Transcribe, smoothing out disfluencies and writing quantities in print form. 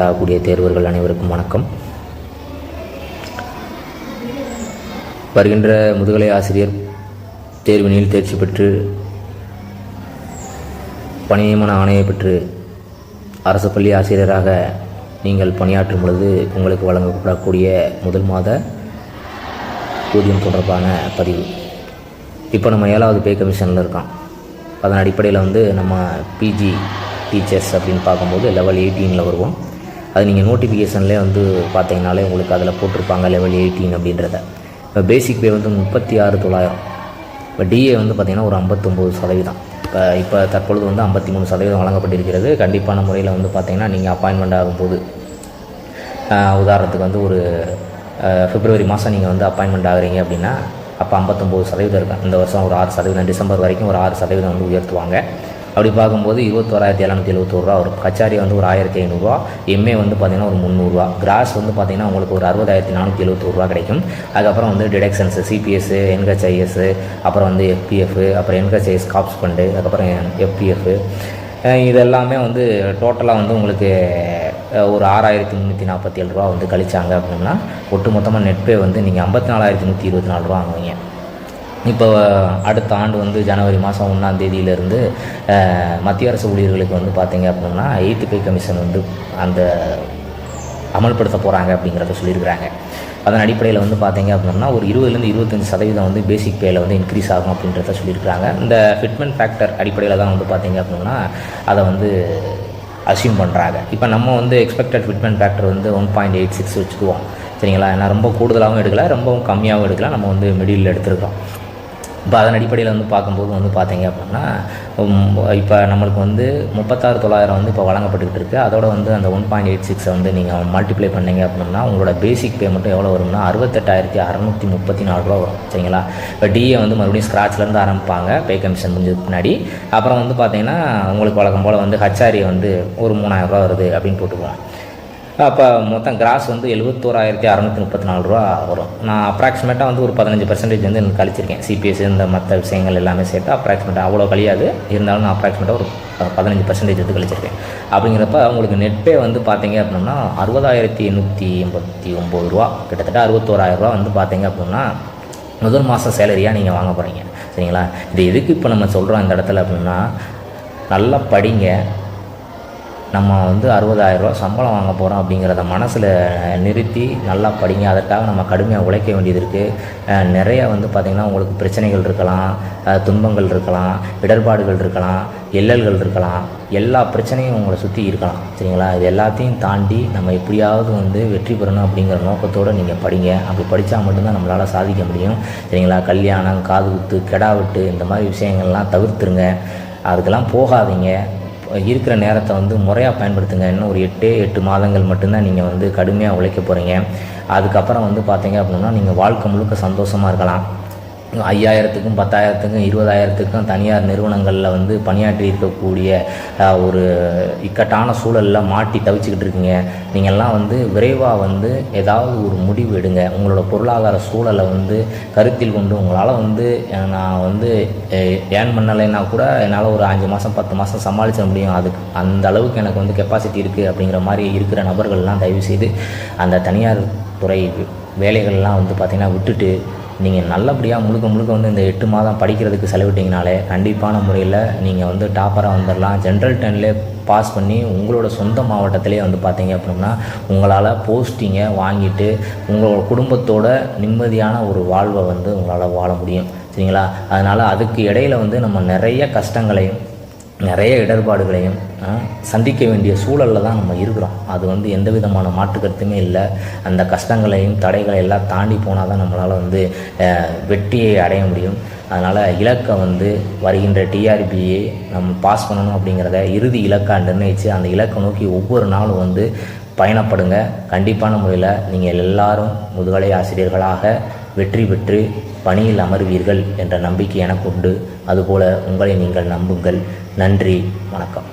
ஆகக்கூடிய தேர்வர்கள் அனைவருக்கும் வணக்கம். வருகின்ற முதுகலை ஆசிரியர் தேர்வினில் தேர்ச்சி பெற்று பணி நியமன ஆணையை பெற்று அரசு பள்ளி ஆசிரியராக நீங்கள் பணியாற்றும் பொழுது உங்களுக்கு வழங்கப்படக்கூடிய முதல் மாத ஊதியம் தொடர்பான பதிவு. இப்போ நம்ம 7வது பே கமிஷனில் இருக்கோம். அதன் அடிப்படையில் நம்ம பிஜி டீச்சர்ஸ் அப்படின்னு பார்க்கும்போது லெவல் 18 வருவோம். அது நீங்கள் நோட்டிஃபிகேஷன்லேயே பார்த்தீங்கனாலே உங்களுக்கு அதில் போட்டிருப்பாங்க லெவல் 18 அப்படின்றத. இப்போ பேசிக் பே 36,900. இப்போ டிஏ பார்த்திங்கன்னா ஒரு 59%. இப்போ தற்பொழுது 53% வழங்கப்பட்டிருக்கிறது. கண்டிப்பான முறையில் பார்த்திங்கன்னா நீங்கள் அப்பாயின்மெண்ட் ஆகும்போது உதாரணத்துக்கு ஒரு பிப்ரவரி மாதம் நீங்கள் அப்பாயின்மெண்ட் ஆகுறீங்க அப்படின்னா அப்போ 59% இருக்கும். இந்த வருஷம் ஒரு 6%, டிசம்பர் வரைக்கும் ஒரு 6% உயர்த்துவாங்க. அப்படி பார்க்கும்போது 21,771 ரூபா வரும். கச்சாரி ஒரு 1,500 ரூபா, எம்ஏ பார்த்திங்கன்னா ஒரு 300 ரூபா, கிராஸ் பார்த்திங்கன்னா உங்களுக்கு ஒரு 60,471 ரூபா கிடைக்கும். அதுக்கப்புறம் டிடக்ஷன்ஸு சிபிஎஸ், என்ஹெச்ஐஎஸ், அப்புறம் எஃபிஎஃப், அப்புறம் என்ஹெச்ஐஎஸ் காப்ஸ் ஃபண்டு, அதுக்கப்புறம் எஃபிஎஃப், இதெல்லாமே டோட்டலாக உங்களுக்கு ஒரு 6,347 ரூபா கழிச்சாங்க அப்படின்னா ஒட்டு மொத்தமாக நெட் பே நீங்கள் 54,124 ரூபா வாங்குவீங்க. இப்போ அடுத்த ஆண்டு ஜனவரி மாதம் 1ஆம் தேதியிலிருந்து மத்திய அரசு ஊழியர்களுக்கு பார்த்தீங்க அப்படின்னா 8th பே கமிஷன் அந்த அமல்படுத்த போகிறாங்க அப்படிங்கிறத சொல்லியிருக்கிறாங்க. அதன் அடிப்படையில் பார்த்தீங்க அப்படின்னா ஒரு 20லேருந்து 25% பேசிக் பேயில் இன்க்ரீஸ் ஆகும் அப்படின்றத சொல்லியிருக்கிறாங்க. இந்த ஃபிட்மெண்ட் ஃபேக்டர் அடிப்படையில் தான் பார்த்தீங்க அப்படின்னா அதை அசியூம் பண்ணுறாங்க. இப்போ நம்ம எக்ஸ்பெக்டட் ஃபிட்மெண்ட் ஃபேக்டர் 1.86 வச்சுக்குவோம், சரிங்களா? ஏன்னா ரொம்ப கூடுதலாகவும் எடுக்கல, ரொம்பவும் கம்மியாகவும் எடுக்கல, நம்ம மிடில் எடுத்துருக்கோம். இப்போ அதன் அடிப்படையில் பார்க்கும்போது பார்த்தீங்க அப்படின்னா இப்போ நம்மளுக்கு 36,900 இப்போ வழங்கப்பட்டுக்கிட்டு இருக்குது. அதோட அந்த 1.86 நீங்கள் மல்டிப்ளை பண்ணிங்க அப்படின்னா உங்களோட பேசிக் பே மட்டும் எவ்வளோ வரும்னா 68,634 ரூபா வரும், சரிங்களா? இப்போ டிஏ மறுபடியும் ஸ்க்ராட்ச்லேருந்து ஆரம்பிப்பாங்க பே கமிஷன் முடிஞ்சதுக்கு முன்னாடி. அப்புறம் பார்த்தீங்கன்னா உங்களுக்கு வழக்கம் போல் ஹச்ஆரி ஒரு 3,000 ரூபா வருது அப்படின்னு போட்டுக்குவோம். அப்போ மொத்தம் கிராஸ் 71,634 ரூபா வரும். நான் அப்ராக்சிமேட்டாக ஒரு 15% கழிச்சிருக்கேன். சிபிஎஸ் இந்த மற்ற விஷயங்கள் எல்லாமே சேர்த்து அப்ராக்சிமேட்டாக அவ்வளோ கழியாது, இருந்தாலும் நான் அப்ராக்சிமேட்டாக ஒரு 15% கழிச்சிருக்கேன். அப்படிங்கிறப்ப உங்களுக்கு நெட் பே பார்த்தீங்க அப்படின்னா 60,889 ரூபா, கிட்டத்தட்ட 61,000 ரூபா பார்த்தீங்க அப்படின்னா முதல் மாதம் சேலரியாக நீங்கள் வாங்க போகிறீங்க, சரிங்களா? இது எதுக்கு இப்போ நம்ம சொல்கிறோம் இந்த இடத்துல அப்படின்னா, நல்லா படிங்க. நம்ம 60,000 ரூபா சம்பளம் வாங்க போகிறோம் அப்படிங்கிறத மனசில் நிறுத்தி நல்லா படிங்க. அதற்காக நம்ம கடுமையாக உழைக்க வேண்டியது இருக்குது. நிறைய பார்த்திங்கன்னா உங்களுக்கு பிரச்சனைகள் இருக்கலாம், துன்பங்கள் இருக்கலாம், இடர்பாடுகள் இருக்கலாம், எல்லல்கள் இருக்கலாம், எல்லா பிரச்சனையும் உங்களை சுற்றி இருக்கலாம், சரிங்களா? இது எல்லாத்தையும் தாண்டி நம்ம எப்படியாவது வெற்றி பெறணும் அப்படிங்கிற நோக்கத்தோடு நீங்கள் படிங்க. அப்படி படித்தா மட்டும்தான் நம்மளால் சாதிக்க முடியும், சரிங்களா? கல்யாணம், காது குத்து, கெடா வெட்டு, இந்த மாதிரி விஷயங்கள்லாம் தவிர்த்துருங்க. அதுக்கெல்லாம் போகாதீங்க. இருக்கிற நேரத்தை முறையாக பயன்படுத்துங்க. இன்னும் ஒரு 8 மாதங்கள் மட்டும்தான் நீங்கள் கடுமையாக உழைக்க போகிறீங்க. அதுக்கப்புறம் பார்த்தீங்க அப்படின்னா நீங்கள் வாழ்க்கை முழுக்க சந்தோஷமாக இருக்கலாம். 5,000க்கும் 10,000க்கும் 20,000க்கும் தனியார் நிறுவனங்களில் பணியாற்றி இருக்கக்கூடிய ஒரு இக்கட்டான சூழலில் மாட்டி தவிச்சுக்கிட்டு இருக்கீங்க. நீங்கள்லாம் விரைவாக ஏதாவது ஒரு முடிவு எடுங்க. உங்களோட பொருளாதார சூழலை கருத்தில் கொண்டு உங்களால் நான் ஏர்ன் பண்ணலைன்னா கூட என்னால் ஒரு 5 மாதம் 10 மாதம் சமாளிச்சிட முடியும், அதுக்கு அந்த அளவுக்கு எனக்கு கெப்பாசிட்டி இருக்குது அப்படிங்கிற மாதிரி இருக்கிற நபர்கள்லாம் தயவுசெய்து அந்த தனியார் துறை வேலைகள்லாம் பார்த்திங்கன்னா விட்டுட்டு நீங்கள் நல்லபடியாக முழுக்க இந்த 8 மாதம் படிக்கிறதுக்கு செலவிட்டிங்கனாலே கண்டிப்பான முறையில் நீங்கள் டாப்பராக வந்துடலாம். ஜென்ரல் 10லே பாஸ் பண்ணி உங்களோட சொந்த மாவட்டத்திலே பார்த்தீங்க அப்படின்னா உங்களால் போஸ்டிங்கை வாங்கிட்டு உங்களோட குடும்பத்தோட நிம்மதியான ஒரு வாழ்வை உங்களால் வாழ முடியும், சரிங்களா? அதனால் அதுக்கு இடையில் நம்ம நிறைய கஷ்டங்களையும் நிறைய இடர்பாடுகளையும் சந்திக்க வேண்டிய சூழலில் தான் நம்ம இருக்கிறோம். அது எந்த விதமான மாற்று கருத்துமே இல்லை. அந்த கஷ்டங்களையும் தடைகளை எல்லாம் தாண்டி போனால் தான் நம்மளால் வெற்றியை அடைய முடியும். அதனால் இலக்கை வருகின்ற டிஆர்பியை நம்ம பாஸ் பண்ணணும் அப்படிங்கிறத இறுதி இலக்காக நிர்ணயித்து அந்த இலக்கை நோக்கி ஒவ்வொரு நாளும் பயணப்படுங்க. கண்டிப்பான முறையில் நீங்கள் எல்லாரும் முதுகலை ஆசிரியர்களாக வெற்றி பெற்று பணியில் அமர்வீர்கள் என்ற நம்பிக்கை எனக்கு உண்டு. அதுபோல் உங்களை நீங்கள் நம்புங்கள். நன்றி, வணக்கம்.